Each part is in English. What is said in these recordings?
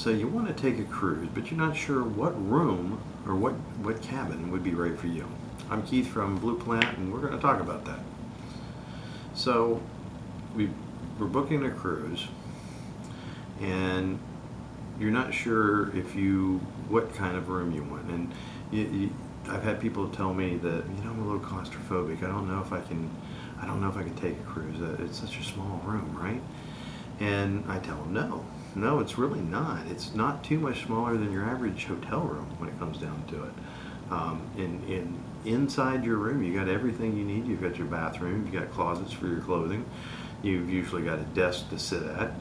So you want to take a cruise, but you're not sure what room or what cabin would be right for you. I'm Keith from Blue Planet, and we're going to talk about that. So we're booking a cruise, and you're not sure what kind of room you want. And I've had people tell me that I'm a little claustrophobic. I don't know if I can take a cruise. It's such a small room, right? And I tell them no, it's really not. It's not too much smaller than your average hotel room when it comes down to it. Inside your room, you got everything you need. You've got your bathroom, you've got closets for your clothing, you've usually got a desk to sit at,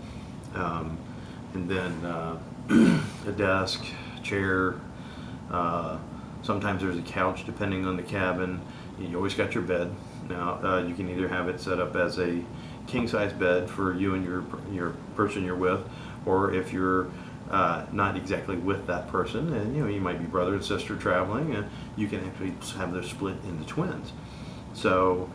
and then a desk, chair. Sometimes there's a couch depending on the cabin. You always got your bed. Now you can either have it set up as a king-size bed for you and your person you're with, or if you're not exactly with that person, and you might be brother and sister traveling, and you can actually have those split into twins. So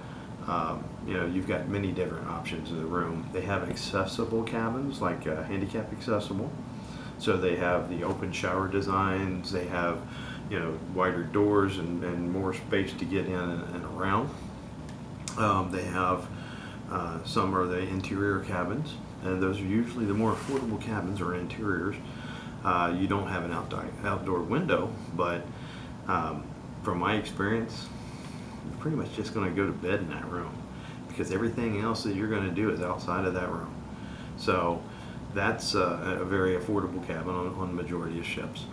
you've got many different options in the room. They have accessible cabins, like handicap accessible. So they have the open shower designs. They have wider doors and more space to get in and around. They have some are the interior cabins, and those are usually the more affordable cabins or interiors. You don't have an outdoor window, but from my experience, you're pretty much just going to go to bed in that room, because everything else that you're going to do is outside of that room. So that's a very affordable cabin on the majority of ships.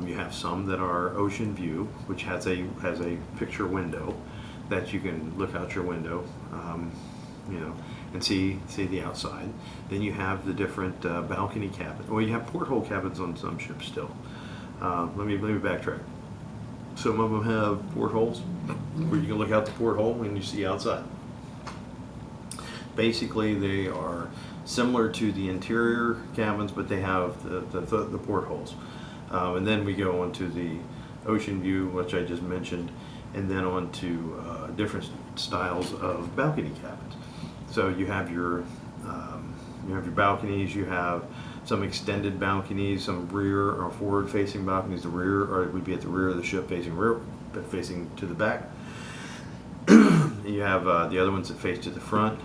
You have some that are ocean view, which has a picture window that you can look out your window, and see the outside. Then you have the different balcony cabins. Well, you have porthole cabins on some ships still. Let me backtrack. Some of them have portholes where you can look out the porthole and you see outside. Basically, they are similar to the interior cabins, but they have the portholes. And then we go on to the ocean view, which I just mentioned, and then on to different styles of balcony cabins. So you have your balconies. You have some extended balconies, some rear or forward-facing balconies. The rear, or it would be at the rear of the ship, facing to the back. You have the other ones that face to the front.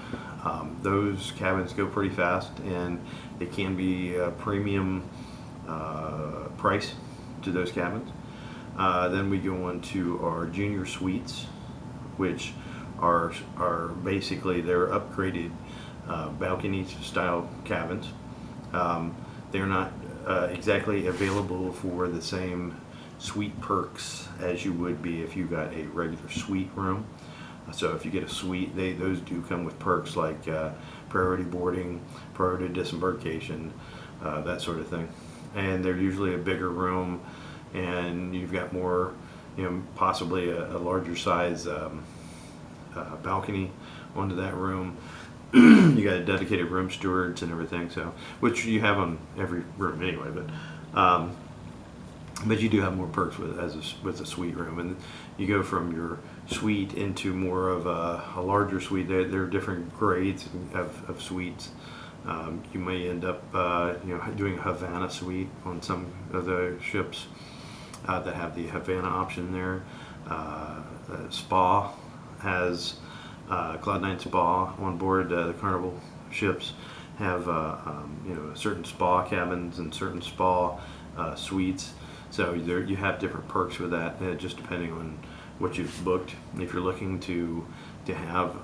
Those cabins go pretty fast, and they can be a premium price to those cabins. Then we go on to our junior suites, which are basically they're upgraded balcony style cabins. They're not exactly available for the same suite perks as you would be if you got a regular suite room. So if you get a suite, those do come with perks like priority boarding, priority disembarkation, that sort of thing. And they're usually a bigger room, and you've got more, possibly a larger size balcony onto that room. You got a dedicated room stewards and everything, so which you have on every room anyway. But you do have more perks with a suite room, and you go from your suite into more of a larger suite. There are different grades of suites. You may end up doing a Havana suite on some of the ships that have the Havana option there. Spa has Cloud9 Spa on board. The Carnival ships have certain spa cabins and certain spa suites. So you have different perks with that, just depending on what you've booked. If you're looking to have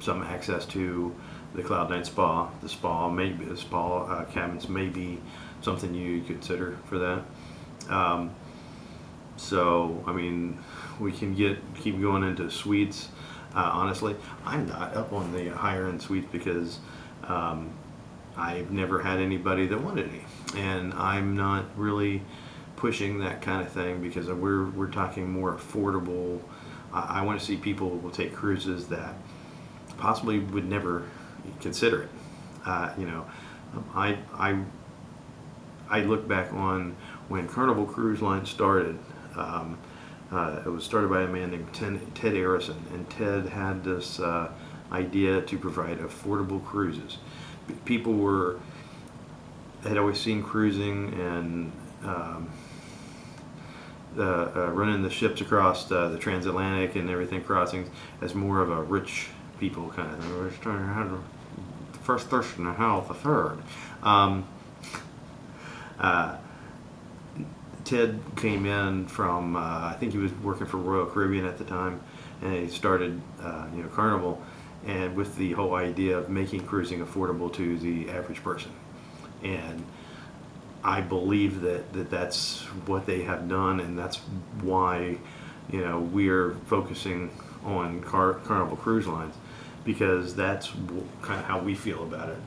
some access to the Cloud9 Spa, the spa cabins may be something you consider for that. So I mean, we can keep going into suites. Honestly, I'm not up on the higher end suites because I've never had anybody that wanted any, and I'm not really pushing that kind of thing because we're talking more affordable. I want to see people will take cruises that possibly would never consider it. I look back on when Carnival Cruise Line started. It was started by a man named Ted Arison, and Ted had this idea to provide affordable cruises. People were had always seen cruising and running the ships across the transatlantic and everything crossings as more of a rich people kind of thing. We're just trying to have the first thirst in the house, the third. Ted came in from, I think he was working for Royal Caribbean at the time, and he started, Carnival, and with the whole idea of making cruising affordable to the average person. And I believe that that's what they have done, and that's why, we're focusing on Carnival Cruise Lines, because that's kind of how we feel about it.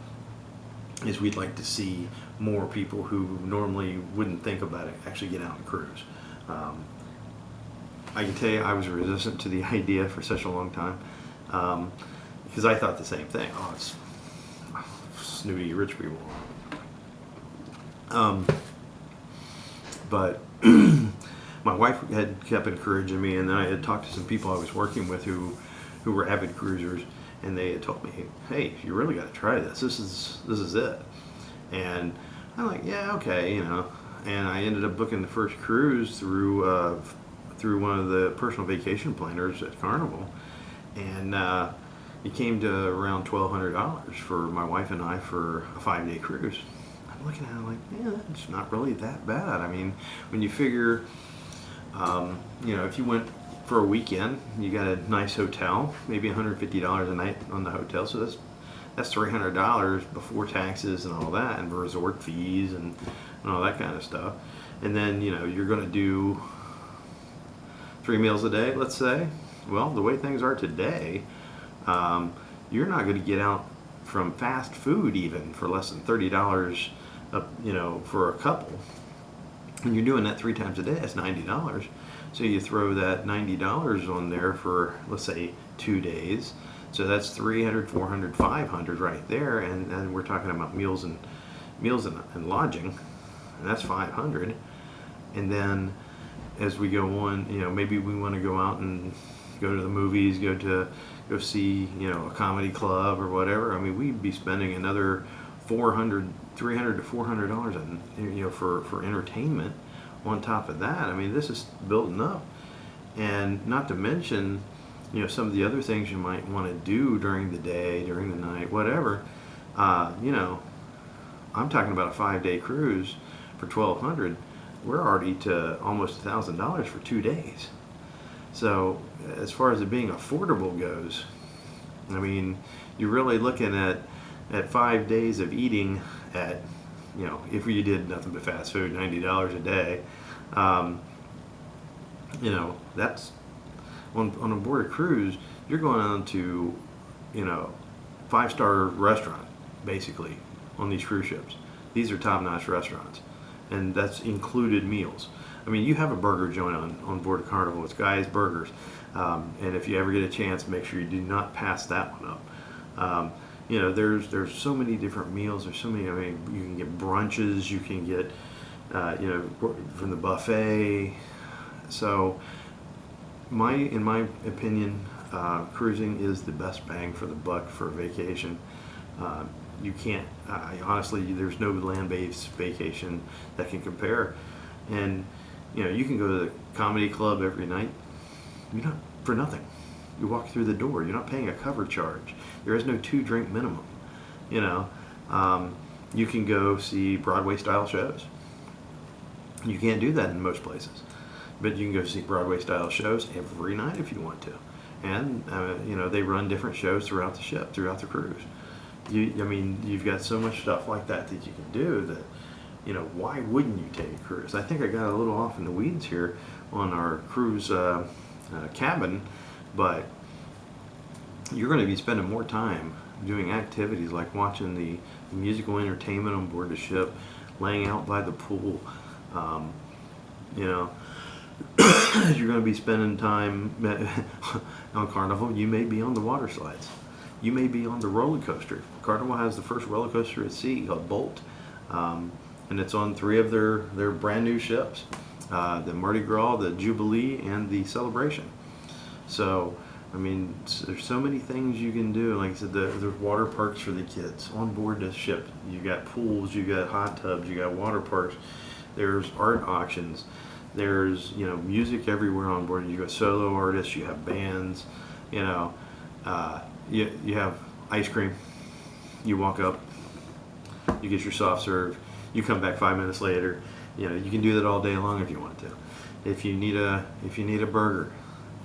Is we'd like to see more people who normally wouldn't think about it actually get out and cruise. I can tell you I was resistant to the idea for such a long time, because I thought the same thing. Oh, it's snooty rich people. But my wife had kept encouraging me, and then I had talked to some people I was working with who were avid cruisers, and they had told me, "Hey, you really got to try this. This is it." And I'm like, "Yeah, okay, And I ended up booking the first cruise through one of the personal vacation planners at Carnival, and it came to around $1,200 for my wife and I for a 5-day cruise. I'm looking at it like, yeah, it's not really that bad. I mean, when you figure, if you went for a weekend, you got a nice hotel, maybe $150 a night on the hotel, so that's $300 before taxes and all that, and resort fees and all that kind of stuff. And then you're going to do 3 meals a day, let's say. Well, the way things are today, you're not going to get out from fast food even for less than $30, for a couple. And you're doing that 3 times a day, that's $90. So you throw that $90 on there for, let's say, 2 days. So that's 300, 400, 500 right there, and we're talking about meals and lodging, and that's 500. And then as we go on, maybe we want to go out and go to the movies, go see, a comedy club or whatever. I mean, we'd be spending another $300 to $400 for entertainment on top of that. I mean, this is building up, and not to mention, some of the other things you might want to do during the day, during the night, whatever. I'm talking about a 5-day cruise for $1,200. We're already to almost $1,000 for 2 days. So as far as it being affordable goes, I mean, you're really looking at 5 days of eating at, if you did nothing but fast food, $90 a day. That's on a board cruise. You're going on to, 5-star restaurant basically on these cruise ships. These are top-notch restaurants, and that's included meals. I mean, you have a burger joint on board of Carnival. It's Guy's Burgers, and if you ever get a chance, make sure you do not pass that one up. There's so many different meals. There's so many. I mean, you can get brunches. You can get, from the buffet. So, in my opinion, cruising is the best bang for the buck for a vacation. You can't, honestly, there's no land-based vacation that can compare. And, you can go to the comedy club every night, for nothing. You walk through the door, you're not paying a cover charge. There is no 2-drink minimum. You can go see Broadway-style shows. You can't do that in most places. But you can go see Broadway-style shows every night if you want to. And, they run different shows throughout the ship, throughout the cruise. You've got so much stuff like that you can do that, why wouldn't you take a cruise? I think I got a little off in the weeds here on our cruise cabin, but you're going to be spending more time doing activities like watching the musical entertainment on board the ship, laying out by the pool. You're going to be spending time on Carnival. You may be on the water slides. You may be on the roller coaster. Carnival has the first roller coaster at sea called Bolt, and it's on 3 of their brand new ships, the Mardi Gras, the Jubilee, and the Celebration. So I mean, there's so many things you can do. Like I said, there's water parks for the kids on board the ship. You got pools, you got hot tubs, you got water parks. There's art auctions. There's, you know, music everywhere on board. You got solo artists, you have bands, you know, you have ice cream. You walk up, you get your soft serve, you come back 5 minutes later. You know, you can do that all day long if you want to. If you need a burger,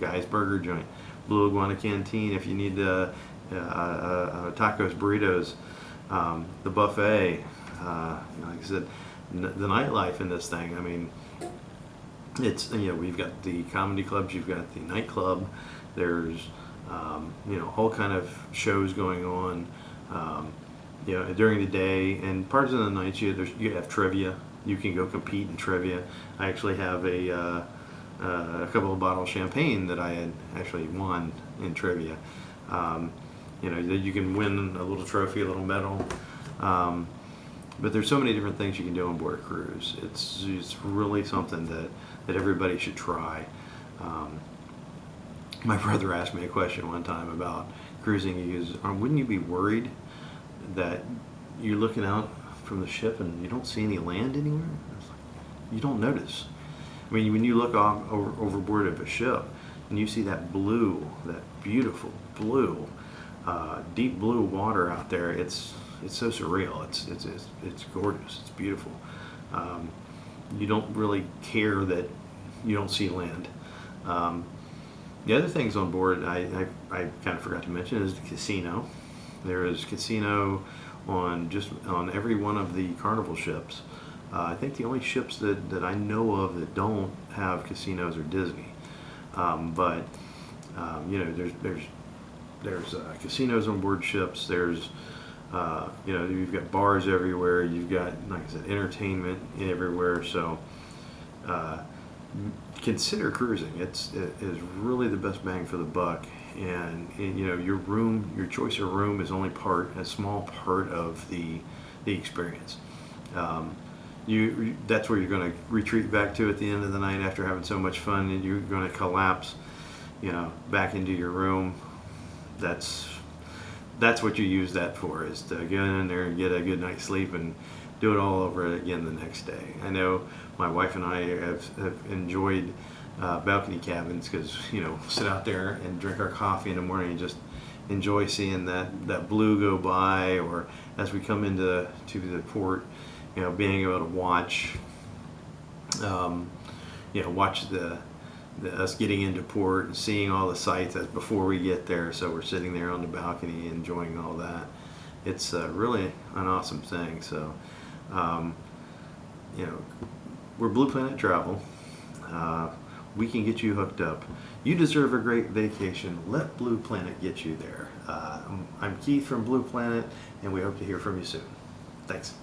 Guy's Burger Joint, Blue Iguana Canteen. If you need tacos, burritos, the buffet. Like I said, the nightlife in this thing. I mean, it's, you know, we've got the comedy clubs, you've got the nightclub. There's you know, all kind of shows going on. You know, during the day and parts of the nights, you have trivia. You can go compete in trivia. I actually have a couple of bottles of champagne that I had actually won in trivia. You know, you can win a little trophy, a little medal. But there's so many different things you can do on board a cruise. It's really something that everybody should try. My brother asked me a question one time about cruising. He goes, wouldn't you be worried that you're looking out from the ship and you don't see any land anywhere? I was like, you don't notice. I mean, when you look overboard of a ship and you see that blue, that beautiful blue, deep blue water out there, it's so surreal. It's gorgeous. It's beautiful. You don't really care that you don't see land. The other things on board I kind of forgot to mention is the casino. There is casino on every one of the Carnival ships. I think the only ships that I know of that don't have casinos are Disney. But you know, there's casinos on board ships. There's you know, you've got bars everywhere. You've got, like I said, entertainment everywhere. So consider cruising. It is really the best bang for the buck. And you know, your choice of room is only a small part of the experience. That's where you're going to retreat back to at the end of the night after having so much fun, and you're going to collapse, you know, back into your room. That's what you use that for, is to get in there and get a good night's sleep and do it all over again the next day. I know my wife and I have enjoyed balcony cabins because, you know, sit out there and drink our coffee in the morning and just enjoy seeing that blue go by, or as we come into the port, you know, being able to watch you know, watch us getting into port and seeing all the sights as before we get there. So we're sitting there on the balcony enjoying all that. It's really an awesome thing. So you know, we're Blue Planet Travel. We can get you hooked up. You deserve a great vacation. Let Blue Planet get you there. I'm Keith from Blue Planet, and we hope to hear from you soon. Thanks.